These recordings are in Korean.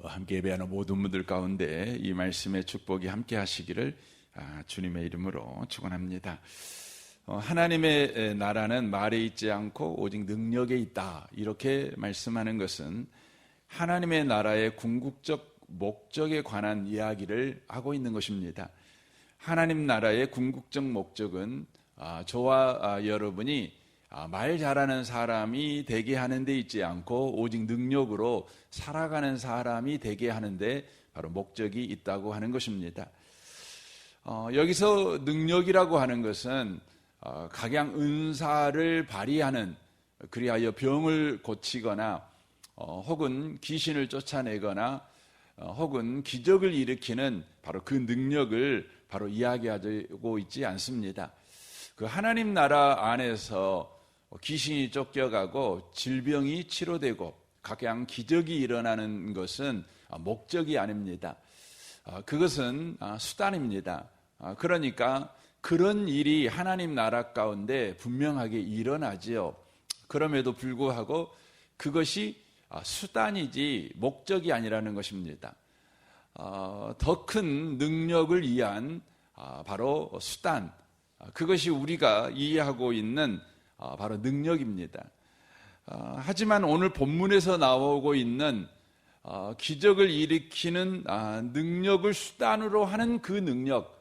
함께 예배하는 모든 분들 가운데 이 말씀의 축복이 함께 하시기를 주님의 이름으로 축원합니다. 하나님의 나라는 말에 있지 않고 오직 능력에 있다, 이렇게 말씀하는 것은 하나님의 나라의 궁극적 목적에 관한 이야기를 하고 있는 것입니다. 하나님 나라의 궁극적 목적은 저와 여러분이 말 잘하는 사람이 되게 하는 데 있지 않고 오직 능력으로 살아가는 사람이 되게 하는 데 바로 목적이 있다고 하는 것입니다. 여기서 능력이라고 하는 것은 각양 은사를 발휘하는, 그리하여 병을 고치거나 혹은 귀신을 쫓아내거나 혹은 기적을 일으키는 바로 그 능력을 바로 이야기하고 있지 않습니다. 그 하나님 나라 안에서 귀신이 쫓겨가고 질병이 치료되고 각양 기적이 일어나는 것은 목적이 아닙니다. 그것은 수단입니다. 그러니까 그런 일이 하나님 나라 가운데 분명하게 일어나지요. 그럼에도 불구하고 그것이 수단이지 목적이 아니라는 것입니다. 더 큰 능력을 위한 바로 수단, 그것이 우리가 이해하고 있는 바로 능력입니다. 하지만 오늘 본문에서 나오고 있는 기적을 일으키는 능력을 수단으로 하는 그 능력,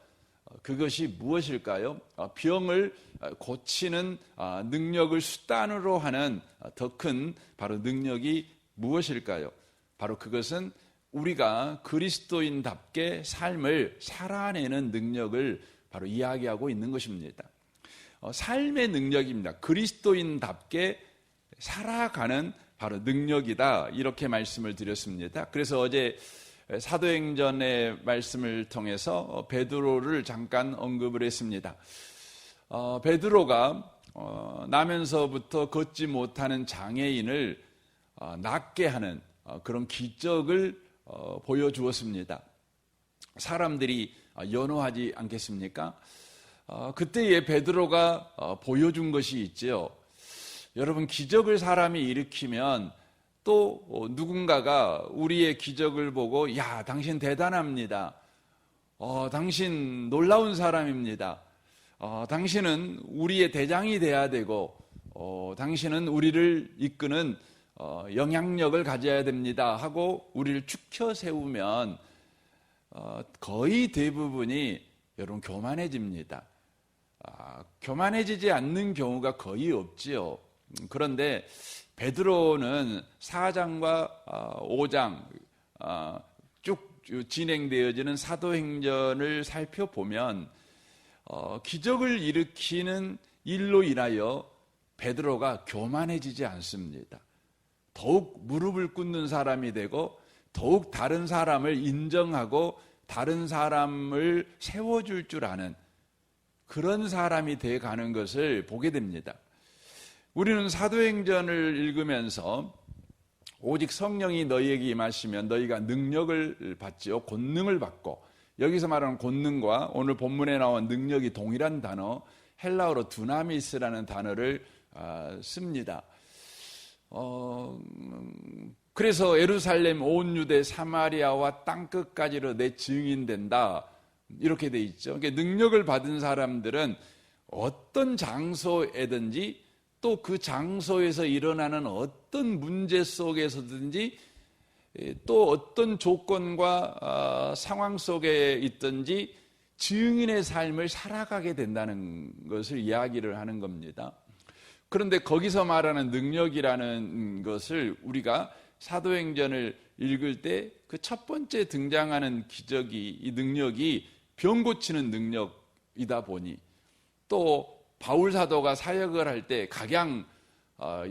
그것이 무엇일까요? 병을 고치는 능력을 수단으로 하는 더 큰 바로 능력이 무엇일까요? 바로 그것은 우리가 그리스도인답게 삶을 살아내는 능력을 바로 이야기하고 있는 것입니다. 삶의 능력입니다. 그리스도인답게 살아가는 바로 능력이다, 이렇게 말씀을 드렸습니다. 그래서 어제 사도행전의 말씀을 통해서 베드로를 잠깐 언급을 했습니다. 베드로가 나면서부터 걷지 못하는 장애인을 낫게 하는 그런 기적을 보여주었습니다. 사람들이 연호하지 않겠습니까? 그때에 베드로가 보여준 것이 있지요. 여러분, 기적을 사람이 일으키면 또 누군가가 우리의 기적을 보고 야, 당신 대단합니다. 당신 놀라운 사람입니다. 당신은 우리의 대장이 돼야 되고 당신은 우리를 이끄는 영향력을 가져야 됩니다 하고 우리를 축혀 세우면 거의 대부분이 여러분 교만해집니다. 교만해지지 않는 경우가 거의 없지요. 그런데 베드로는 4장과 5장 쭉 진행되어지는 사도행전을 살펴보면 기적을 일으키는 일로 인하여 베드로가 교만해지지 않습니다. 더욱 무릎을 꿇는 사람이 되고 더욱 다른 사람을 인정하고 다른 사람을 세워줄 줄 아는 그런 사람이 되어가는 것을 보게 됩니다. 우리는 사도행전을 읽으면서 오직 성령이 너희에게 임하시면 너희가 능력을 받지요, 권능을 받고, 여기서 말하는 권능과 오늘 본문에 나온 능력이 동일한 단어, 헬라어로 두나미스라는 단어를 씁니다. 그래서 예루살렘 온 유대 사마리아와 땅끝까지로 내 증인된다, 이렇게 돼 있죠. 그러니까 능력을 받은 사람들은 어떤 장소에든지 또 그 장소에서 일어나는 어떤 문제 속에서든지 또 어떤 조건과 상황 속에 있든지 증인의 삶을 살아가게 된다는 것을 이야기를 하는 겁니다. 그런데 거기서 말하는 능력이라는 것을 우리가 사도행전을 읽을 때 그 첫 번째 등장하는 기적이, 이 능력이 병 고치는 능력이다 보니, 또 바울 사도가 사역을 할 때 각양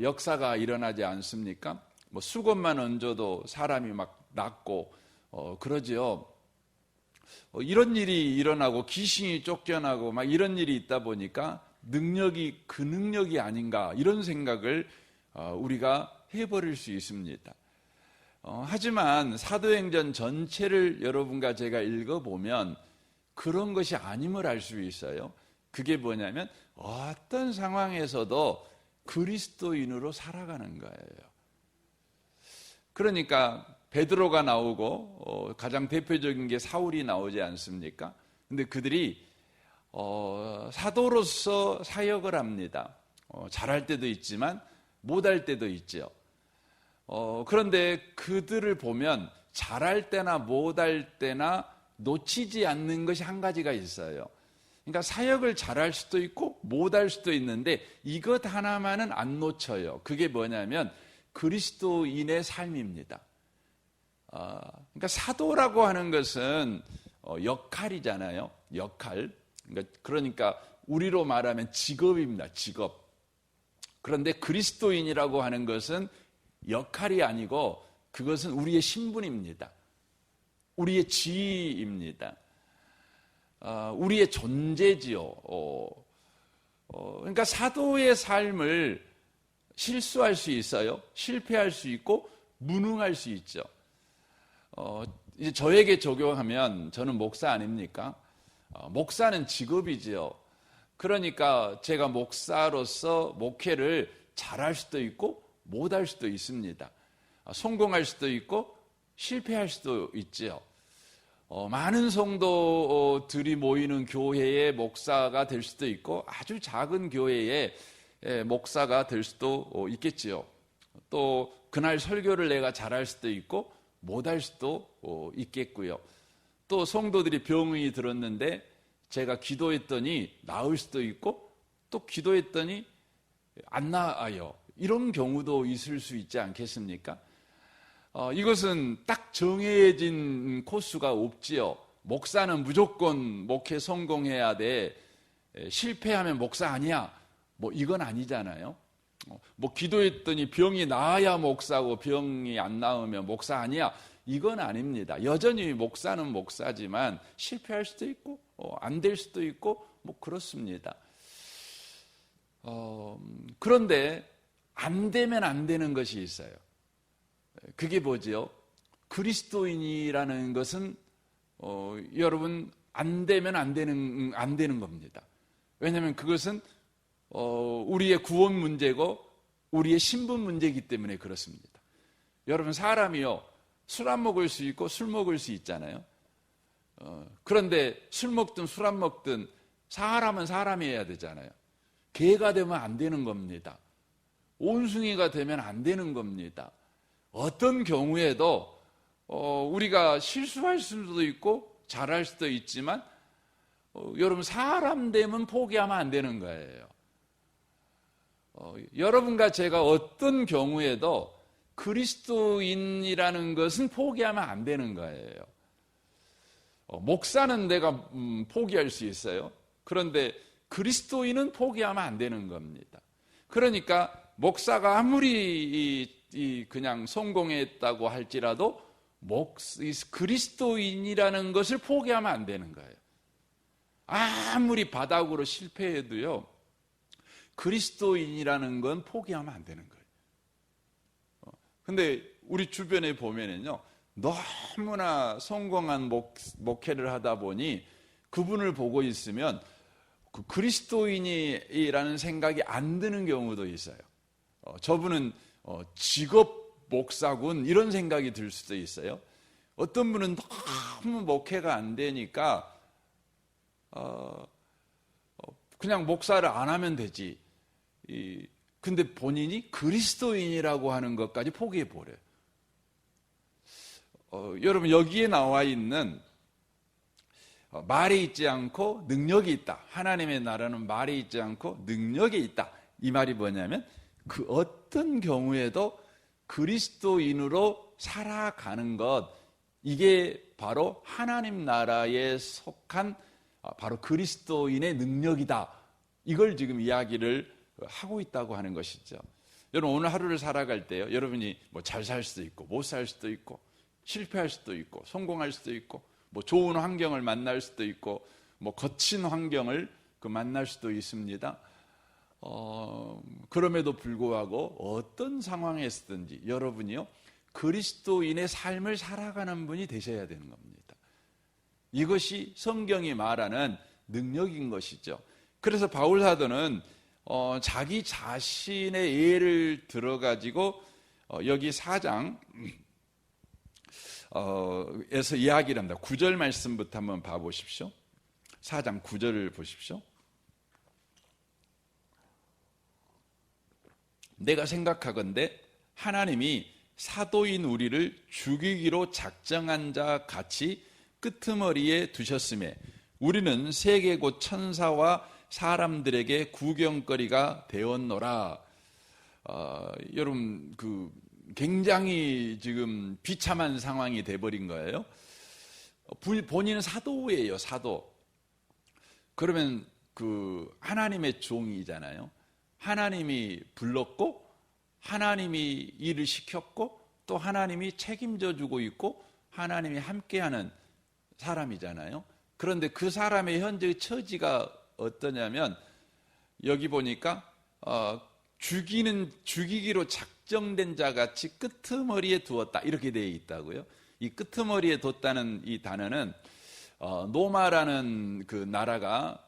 역사가 일어나지 않습니까? 뭐 수건만 얹어도 사람이 막 낫고 그러지요. 이런 일이 일어나고 귀신이 쫓겨나고 막 이런 일이 있다 보니까 능력이 그 능력이 아닌가, 이런 생각을 우리가 해버릴 수 있습니다. 하지만 사도행전 전체를 여러분과 제가 읽어보면 그런 것이 아님을 알 수 있어요. 그게 뭐냐면 어떤 상황에서도 그리스도인으로 살아가는 거예요. 그러니까 베드로가 나오고 가장 대표적인 게 사울이 나오지 않습니까? 근데 그들이 사도로서 사역을 합니다. 잘할 때도 있지만 못할 때도 있죠. 그런데 그들을 보면 잘할 때나 못할 때나 놓치지 않는 것이 한 가지가 있어요. 그러니까 사역을 잘할 수도 있고 못할 수도 있는데 이것 하나만은 안 놓쳐요. 그게 뭐냐면 그리스도인의 삶입니다. 그러니까 사도라고 하는 것은 역할이잖아요. 역할. 그러니까 우리로 말하면 직업입니다. 직업. 그런데 그리스도인이라고 하는 것은 역할이 아니고 그것은 우리의 신분입니다. 우리의 지위입니다. 우리의 존재지요. 그러니까 사도의 삶을 실수할 수 있어요. 실패할 수 있고 무능할 수 있죠. 이제 저에게 적용하면 저는 목사 아닙니까? 목사는 직업이지요. 그러니까 제가 목사로서 목회를 잘할 수도 있고 못할 수도 있습니다. 성공할 수도 있고 실패할 수도 있지요. 많은 성도들이 모이는 교회의 목사가 될 수도 있고 아주 작은 교회의 목사가 될 수도 있겠지요. 또 그날 설교를 내가 잘할 수도 있고 못할 수도 있겠고요. 또 성도들이 병이 들었는데 제가 기도했더니 나을 수도 있고 또 기도했더니 안 나아요. 이런 경우도 있을 수 있지 않겠습니까? 이것은 딱 정해진 코스가 없지요. 목사는 무조건 목회 성공해야 돼. 실패하면 목사 아니야. 뭐 이건 아니잖아요. 뭐 기도했더니 병이 나아야 목사고 병이 안 나으면 목사 아니야. 이건 아닙니다. 여전히 목사는 목사지만 실패할 수도 있고 안 될 수도 있고 뭐 그렇습니다. 그런데 안 되면 안 되는 것이 있어요. 그게 뭐지요? 그리스도인이라는 것은 여러분 안 되면 안 되는 겁니다. 왜냐하면 그것은 우리의 구원 문제고 우리의 신분 문제이기 때문에 그렇습니다. 여러분 사람이요 술 안 먹을 수 있고 술 먹을 수 있잖아요. 그런데 술 먹든 술 안 먹든 사람은 사람이어야 되잖아요. 개가 되면 안 되는 겁니다. 온숭이가 되면 안 되는 겁니다. 어떤 경우에도 우리가 실수할 수도 있고 잘할 수도 있지만 여러분 사람 되면 포기하면 안 되는 거예요. 여러분과 제가 어떤 경우에도 그리스도인이라는 것은 포기하면 안 되는 거예요. 목사는 내가 포기할 수 있어요. 그런데 그리스도인은 포기하면 안 되는 겁니다. 그러니까 목사가 아무리 그냥 성공했다고 할지라도 그리스도인이라는 것을 포기하면 안 되는 거예요. 아무리 바닥으로 실패해도요 그리스도인이라는 건 포기하면 안 되는 거예요. 근데 우리 주변에 보면은요 너무나 성공한 목회를 하다 보니 그분을 보고 있으면 그 그리스도인이라는 생각이 안 드는 경우도 있어요. 저분은 직업 목사군 이런 생각이 들 수도 있어요. 어떤 분은 너무 목회가 안 되니까 그냥 목사를 안 하면 되지. 근데 본인이 그리스도인이라고 하는 것까지 포기해 버려요. 여러분 여기에 나와 있는 말이 있지 않고 능력이 있다. 하나님의 나라는 말이 있지 않고 능력이 있다. 이 말이 뭐냐면 그 어떤 경우에도 그리스도인으로 살아가는 것, 이게 바로 하나님 나라에 속한 바로 그리스도인의 능력이다. 이걸 지금 이야기를 하고 있다고 하는 것이죠. 여러분 오늘 하루를 살아갈 때요, 여러분이 뭐 잘 살 수도 있고 못 살 수도 있고 실패할 수도 있고 성공할 수도 있고 뭐 좋은 환경을 만날 수도 있고 뭐 거친 환경을 만날 수도 있습니다. 그럼에도 불구하고 어떤 상황에서든지 여러분이요 그리스도인의 삶을 살아가는 분이 되셔야 되는 겁니다. 이것이 성경이 말하는 능력인 것이죠. 그래서 바울 사도는 자기 자신의 예를 들어가지고 여기 4장 에서 이야기를 합니다. 9절 말씀부터 한번 봐보십시오. 4장 9절을 보십시오. 내가 생각하건대 하나님이 사도인 우리를 죽이기로 작정한 자 같이 끄트머리에 두셨음에 우리는 세계 곧 천사와 사람들에게 구경거리가 되었노라. 여러분, 굉장히 지금 비참한 상황이 돼버린 거예요. 본인은 사도예요, 사도. 그러면 하나님의 종이잖아요. 하나님이 불렀고, 하나님이 일을 시켰고, 또 하나님이 책임져 주고 있고, 하나님이 함께하는 사람이잖아요. 그런데 그 사람의 현재의 처지가 어떠냐면, 여기 보니까 죽이기로 작정된 자같이 끄트머리에 두었다, 이렇게 되어 있다고요. 이 끄트머리에 뒀다는 이 단어는 노마라는 그 나라가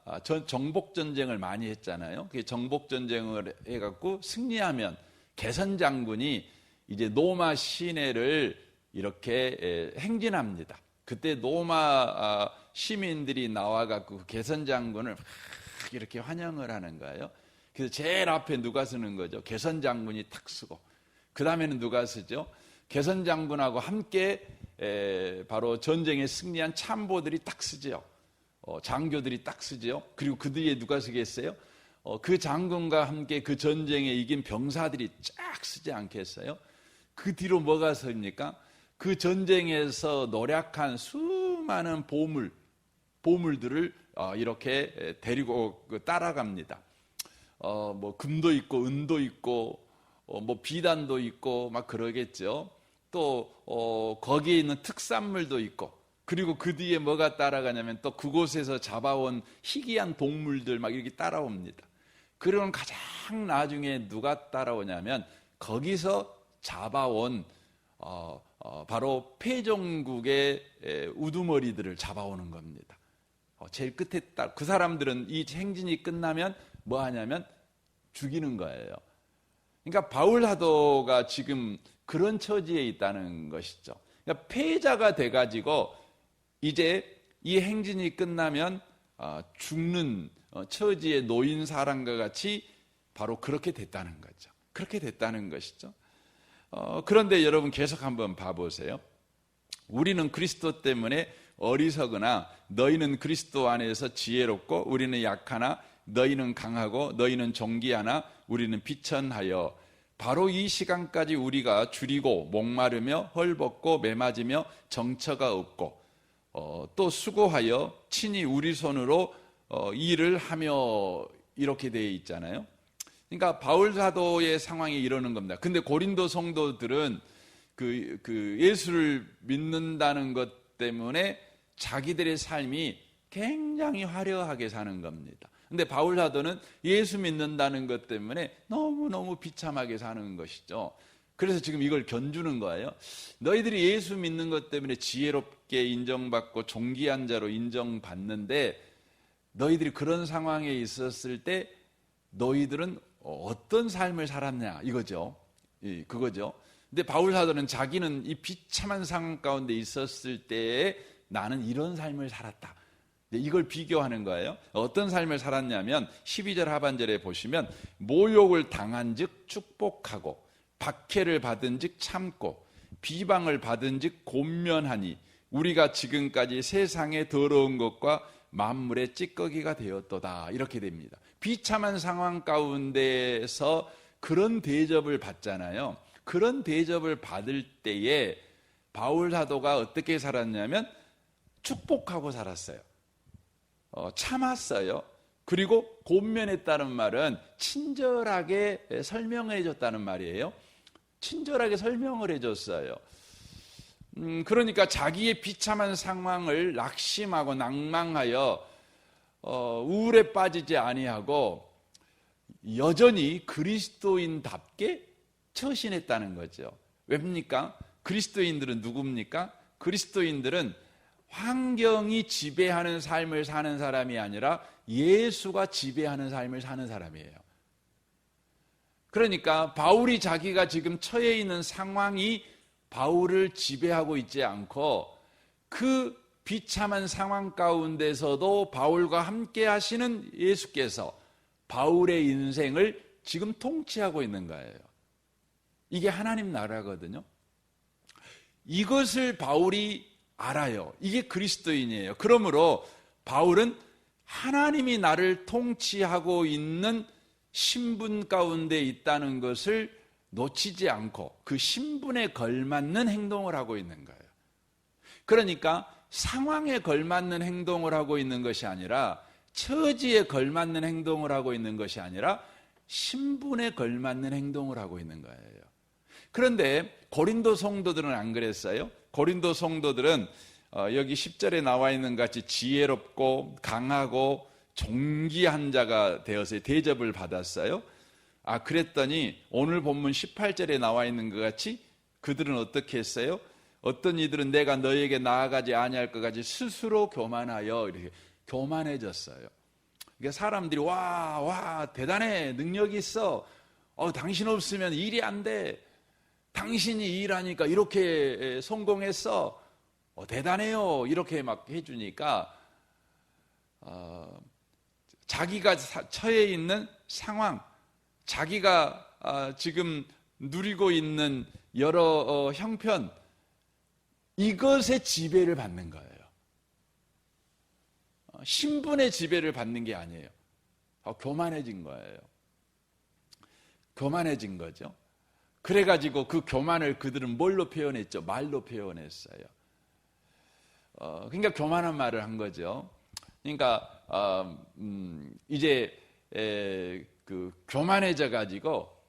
정복 전쟁을 많이 했잖아요. 그 정복 전쟁을 해갖고 승리하면 개선 장군이 이제 노마 시내를 이렇게 행진합니다. 그때 노마 시민들이 나와갖고 개선 장군을 막 이렇게 환영을 하는 거예요. 그래서 제일 앞에 누가 서는 거죠? 개선 장군이 탁 서고, 그 다음에는 누가 서죠? 개선 장군하고 함께 바로 전쟁에 승리한 참보들이 딱 서죠. 장교들이 딱 서죠. 그리고 그 뒤에 누가 서겠어요? 그 장군과 함께 그 전쟁에 이긴 병사들이 쫙 서지 않겠어요? 그 뒤로 뭐가 섭니까? 그 전쟁에서 노력한 수많은 보물들을 이렇게 데리고 따라갑니다. 뭐 금도 있고 은도 있고 뭐 비단도 있고 막 그러겠죠. 또 거기에 있는 특산물도 있고, 그리고 그 뒤에 뭐가 따라가냐면 또 그곳에서 잡아온 희귀한 동물들 막 이렇게 따라옵니다. 그러면 가장 나중에 누가 따라오냐면 거기서 잡아온 바로 패종국의 우두머리들을 잡아오는 겁니다. 제일 끝에 그 사람들은 이 행진이 끝나면 뭐 하냐면 죽이는 거예요. 그러니까 바울 사도가 지금 그런 처지에 있다는 것이죠. 그러니까 패자가 돼가지고 이제 이 행진이 끝나면 죽는 처지에 놓인 사람과 같이 바로 그렇게 됐다는 거죠. 그렇게 됐다는 것이죠. 그런데 여러분 계속 한번 봐보세요. 우리는 그리스도 때문에 어리석으나 너희는 그리스도 안에서 지혜롭고 우리는 약하나 너희는 강하고 너희는 존귀하나 우리는 비천하여 바로 이 시간까지 우리가 줄이고 목마르며 헐벗고 매맞으며 정처가 없고 또 수고하여 친히 우리 손으로 일을 하며 이렇게 되어 있잖아요. 그러니까 바울 사도의 상황이 이러는 겁니다. 근데 고린도 성도들은 그 예수를 믿는다는 것 때문에 자기들의 삶이 굉장히 화려하게 사는 겁니다. 근데 바울 사도는 예수 믿는다는 것 때문에 너무너무 비참하게 사는 것이죠. 그래서 지금 이걸 견주는 거예요. 너희들이 예수 믿는 것 때문에 지혜롭게 인정받고 존귀한 자로 인정받는데 너희들이 그런 상황에 있었을 때 너희들은 어떤 삶을 살았냐 이거죠. 그거죠. 근데 바울 사도는 자기는 이 비참한 상황 가운데 있었을 때에 나는 이런 삶을 살았다. 이걸 비교하는 거예요. 어떤 삶을 살았냐면 12절 하반절에 보시면 모욕을 당한 즉 축복하고 박해를 받은 즉 참고 비방을 받은 즉 곤면하니 우리가 지금까지 세상의 더러운 것과 만물의 찌꺼기가 되었도다. 이렇게 됩니다. 비참한 상황 가운데서 그런 대접을 받잖아요. 그런 대접을 받을 때에 바울 사도가 어떻게 살았냐면 축복하고 살았어요. 참았어요. 그리고 곤면했다는 말은 친절하게 설명해 줬다는 말이에요. 친절하게 설명을 해줬어요. 그러니까 자기의 비참한 상황을 낙심하고 낭망하여 우울에 빠지지 아니하고 여전히 그리스도인답게 처신했다는 거죠. 왜입니까? 그리스도인들은 누굽니까? 그리스도인들은 환경이 지배하는 삶을 사는 사람이 아니라 예수가 지배하는 삶을 사는 사람이에요. 그러니까 바울이 자기가 지금 처해 있는 상황이 바울을 지배하고 있지 않고 그 비참한 상황 가운데서도 바울과 함께 하시는 예수께서 바울의 인생을 지금 통치하고 있는 거예요. 이게 하나님 나라거든요. 이것을 바울이 알아요. 이게 그리스도인이에요. 그러므로 바울은 하나님이 나를 통치하고 있는 신분 가운데 있다는 것을 놓치지 않고 그 신분에 걸맞는 행동을 하고 있는 거예요. 그러니까 상황에 걸맞는 행동을 하고 있는 것이 아니라, 처지에 걸맞는 행동을 하고 있는 것이 아니라 신분에 걸맞는 행동을 하고 있는 거예요. 그런데 고린도 성도들은 안 그랬어요. 고린도 성도들은 여기 10절에 나와 있는 것 같이 지혜롭고 강하고 존귀한 자가 되어서 대접을 받았어요. 그랬더니 오늘 본문 18절에 나와 있는 것 같이 그들은 어떻게 했어요? 어떤 이들은 내가 너에게 나아가지 아니할 것 같이 스스로 교만하여 이렇게 교만해졌어요. 그러니까 사람들이 와 대단해, 능력이 있어, 당신 없으면 일이 안 돼, 당신이 일하니까 이렇게 성공했어, 대단해요, 이렇게 막 해주니까 자기가 처해 있는 상황, 자기가 지금 누리고 있는 여러 형편, 이것의 지배를 받는 거예요. 신분의 지배를 받는 게 아니에요. 교만해진 거예요. 교만해진 거죠. 그래가지고 그 교만을 그들은 뭘로 표현했죠? 말로 표현했어요. 그러니까 교만한 말을 한 거죠. 그러니까 이제 그 교만해져 가지고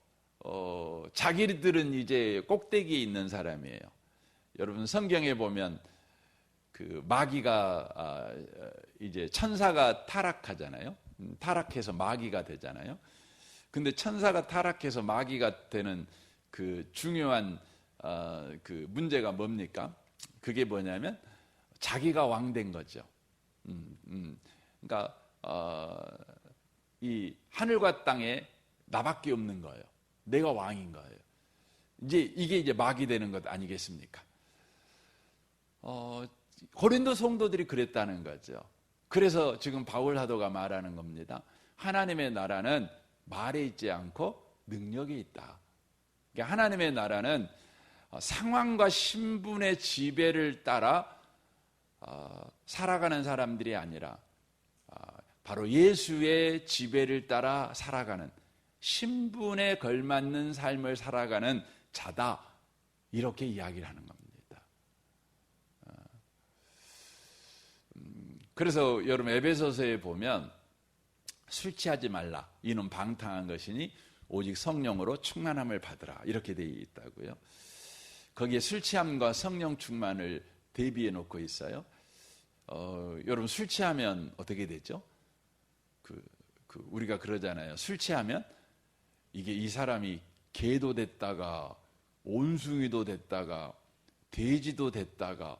자기들은 이제 꼭대기에 있는 사람이에요. 여러분 성경에 보면 그 마귀가 이제 천사가 타락하잖아요. 타락해서 마귀가 되잖아요. 근데 천사가 타락해서 마귀가 되는 그 중요한 그 문제가 뭡니까? 그게 뭐냐면 자기가 왕 된 거죠. 그러니까 이 하늘과 땅에 나밖에 없는 거예요. 내가 왕인 거예요. 이게 이제 마귀 되는 것 아니겠습니까? 고린도 성도들이 그랬다는 거죠. 그래서 지금 바울 사도가 말하는 겁니다. 하나님의 나라는 말에 있지 않고 능력에 있다. 그러니까 하나님의 나라는 상황과 신분의 지배를 따라 살아가는 사람들이 아니라 바로 예수의 지배를 따라 살아가는, 신분에 걸맞는 삶을 살아가는 자다, 이렇게 이야기를 하는 겁니다. 그래서 여러분 에베소서에 보면 술 취하지 말라, 이는 방탕한 것이니 오직 성령으로 충만함을 받으라, 이렇게 되어 있다고요. 거기에 술 취함과 성령 충만을 대비해 놓고 있어요. 여러분 술 취하면 어떻게 되죠? 우리가 그러잖아요. 술 취하면 이게 이 사람이 개도 됐다가 원숭이도 됐다가 돼지도 됐다가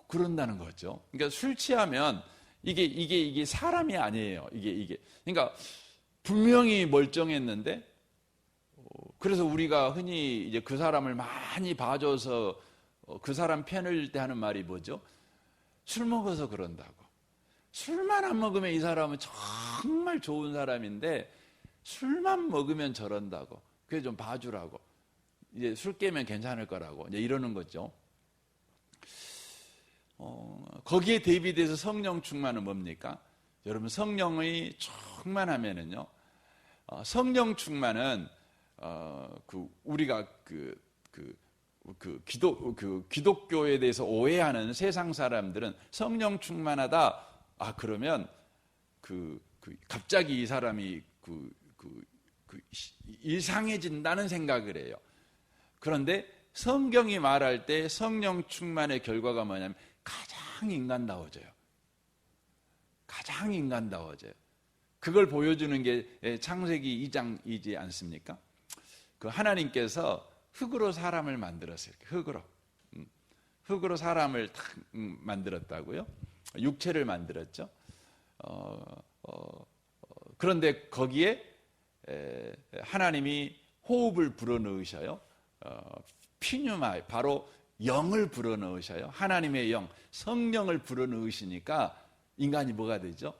그런다는 거죠. 그러니까 술 취하면 이게 사람이 아니에요. 이게. 그러니까 분명히 멀쩡했는데, 그래서 우리가 흔히 이제 그 사람을 많이 봐줘서 그 사람 편을 때 하는 말이 뭐죠? 술 먹어서 그런다고. 술만 안 먹으면 이 사람은 정말 좋은 사람인데 술만 먹으면 저런다고. 그래 좀 봐주라고. 이제 술 깨면 괜찮을 거라고 이제 이러는 거죠. 거기에 대비돼서 성령 충만은 뭡니까? 여러분 성령의 충만하면은요, 성령 충만은 우리가 기독교에 대해서 오해하는 세상 사람들은 성령 충만하다, 그러면 갑자기 이 사람이 이상해진다는 생각을 해요. 그런데 성경이 말할 때 성령 충만의 결과가 뭐냐면 가장 인간다워져요. 가장 인간다워져요. 그걸 보여주는 게 창세기 2장이지 않습니까? 그 하나님께서 흙으로 사람을 만들었어요. 흙으로 사람을 탁 만들었다고요. 육체를 만들었죠. 그런데 거기에 하나님이 호흡을 불어넣으셔요. 피뉴마, 바로 영을 불어넣으셔요. 하나님의 영, 성령을 불어넣으시니까 인간이 뭐가 되죠?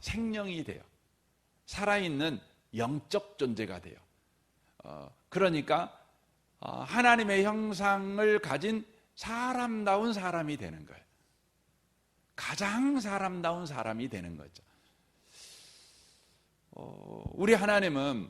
생명이 돼요. 살아있는 영적 존재가 돼요. 그러니까 하나님의 형상을 가진 사람다운 사람이 되는 거예요. 가장 사람다운 사람이 되는 거죠. 우리 하나님은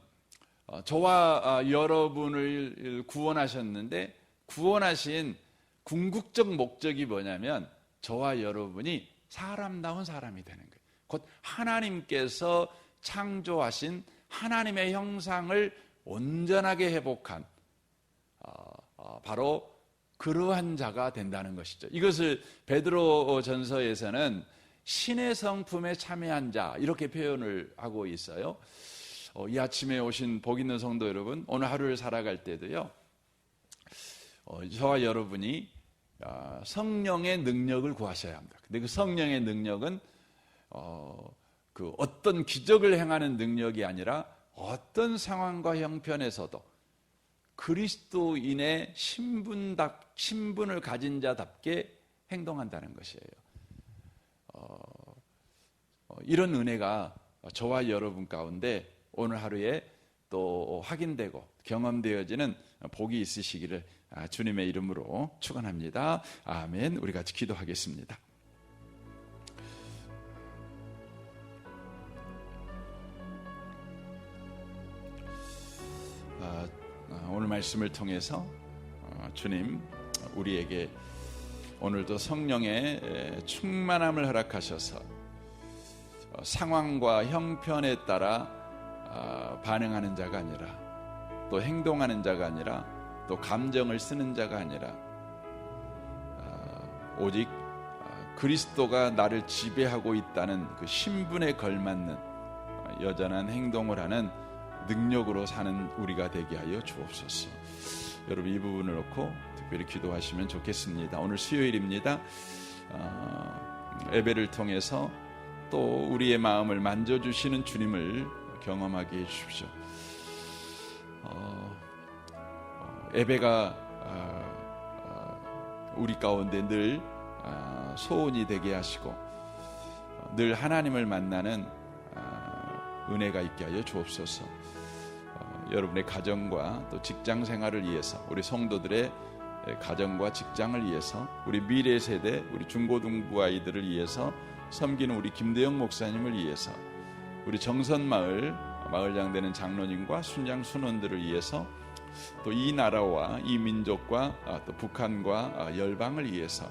저와 여러분을 구원하셨는데, 구원하신 궁극적 목적이 뭐냐면 저와 여러분이 사람다운 사람이 되는 거예요. 곧 하나님께서 창조하신 하나님의 형상을 온전하게 회복한 바로 그러한 자가 된다는 것이죠. 이것을 베드로 전서에서는 신의 성품에 참여한 자, 이렇게 표현을 하고 있어요. 이 아침에 오신 복 있는 성도 여러분, 오늘 하루를 살아갈 때도요, 저와 여러분이 성령의 능력을 구하셔야 합니다. 근데 그 성령의 능력은 그 어떤 기적을 행하는 능력이 아니라 어떤 상황과 형편에서도 그리스도인의 신분을 가진 자답게 행동한다는 것이에요. 이런 은혜가 저와 여러분 가운데 오늘 하루에 또 확인되고 경험되어지는 복이 있으시기를 주님의 이름으로 축원합니다. 아멘. 우리 같이 기도하겠습니다. 오늘 말씀을 통해서 주님 우리에게 오늘도 성령의 충만함을 허락하셔서 상황과 형편에 따라 반응하는 자가 아니라, 또 행동하는 자가 아니라, 또 감정을 쓰는 자가 아니라 오직 그리스도가 나를 지배하고 있다는 그 신분에 걸맞는 여전한 행동을 하는 능력으로 사는 우리가 되게 하여 주옵소서. 여러분 이 부분을 놓고 특별히 기도하시면 좋겠습니다. 오늘 수요일입니다. 예배를 통해서 또 우리의 마음을 만져주시는 주님을 경험하게 해주십시오. 예배가 우리 가운데 늘 소원이 되게 하시고 늘 하나님을 만나는 은혜가 있게 하여 주옵소서. 여러분의 가정과 또 직장 생활을 위해서, 우리 성도들의 가정과 직장을 위해서, 우리 미래 세대, 우리 중고등부 아이들을 위해서 섬기는 우리 김대영 목사님을 위해서, 우리 정선마을 마을장 되는 장로님과 순장 순원들을 위해서, 또 이 나라와 이 민족과 또 북한과 열방을 위해서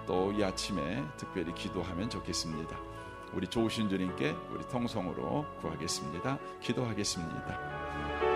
또 이 아침에 특별히 기도하면 좋겠습니다. 우리 좋으신 주님께 우리 통성으로 구하겠습니다. 기도하겠습니다.